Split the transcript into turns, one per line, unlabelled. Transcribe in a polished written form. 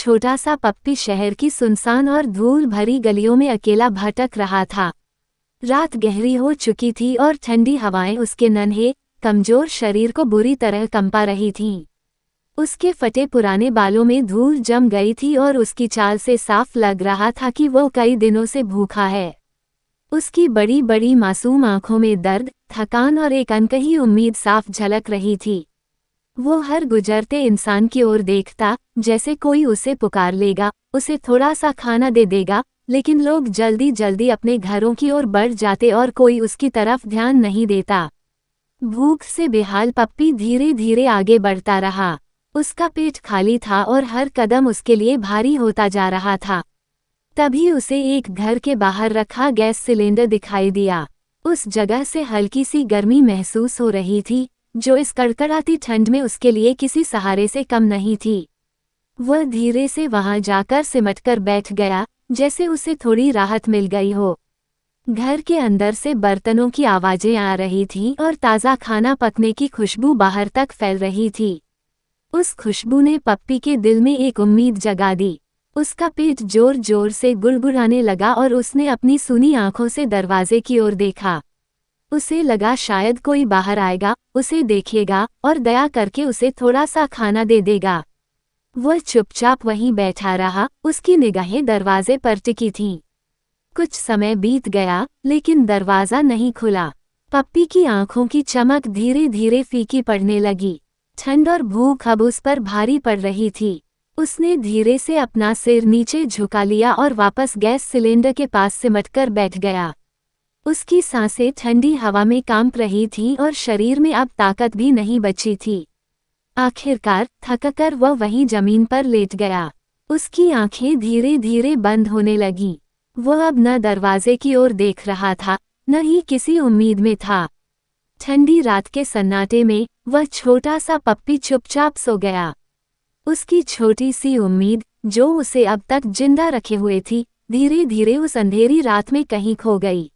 छोटा सा पप्पी शहर की सुनसान और धूल भरी गलियों में अकेला भटक रहा था। रात गहरी हो चुकी थी और ठंडी हवाएं उसके नन्हे, कमजोर शरीर को बुरी तरह कंपा रही थीं। उसके फटे पुराने बालों में धूल जम गई थी और उसकी चाल से साफ लग रहा था कि वो कई दिनों से भूखा है। उसकी बड़ी बड़ी मासूम आंखों में दर्द, थकान और एक अनकही उम्मीद साफ झलक रही थी। वो हर गुजरते इंसान की ओर देखता, जैसे कोई उसे पुकार लेगा, उसे थोड़ा सा खाना दे देगा, लेकिन लोग जल्दी जल्दी अपने घरों की ओर बढ़ जाते और कोई उसकी तरफ ध्यान नहीं देता। भूख से बेहाल पप्पी धीरे धीरे आगे बढ़ता रहा। उसका पेट खाली था और हर कदम उसके लिए भारी होता जा रहा था। तभी उसे एक घर के बाहर रखा गैस सिलेंडर दिखाई दिया। उस जगह से हल्की सी गर्मी महसूस हो रही थी, जो इस कड़कड़ाती ठंड में उसके लिए किसी सहारे से कम नहीं थी। वह धीरे से वहां जाकर सिमटकर बैठ गया, जैसे उसे थोड़ी राहत मिल गई हो। घर के अंदर से बर्तनों की आवाजें आ रही थीं और ताज़ा खाना पकने की खुशबू बाहर तक फैल रही थी। उस खुशबू ने पप्पी के दिल में एक उम्मीद जगा दी। उसका पेट जोर जोर से गुड़गुड़ाने लगा और उसने अपनी सूनी आंखों से दरवाजे की ओर देखा। उसे लगा शायद कोई बाहर आएगा, उसे देखेगा और दया करके उसे थोड़ा सा खाना दे देगा। वह चुपचाप वहीं बैठा रहा, उसकी निगाहें दरवाजे पर टिकी थीं। कुछ समय बीत गया, लेकिन दरवाज़ा नहीं खुला। पप्पी की आंखों की चमक धीरे धीरे फीकी पड़ने लगी। ठंड और भूख अब उस पर भारी पड़ रही थी। उसने धीरे से अपना सिर नीचे झुका लिया और वापस गैस सिलेंडर के पास सिमटकर बैठ गया। उसकी सांसें ठंडी हवा में कांप रही थीं और शरीर में अब ताकत भी नहीं बची थी। आखिरकार थककर वह वहीं जमीन पर लेट गया। उसकी आंखें धीरे धीरे बंद होने लगीं। वह अब न दरवाजे की ओर देख रहा था, न ही किसी उम्मीद में था। ठंडी रात के सन्नाटे में वह छोटा सा पप्पी चुपचाप सो गया। उसकी छोटी सी उम्मीद, जो उसे अब तक जिंदा रखे हुए थी, धीरे धीरे उस अंधेरी रात में कहीं खो गई।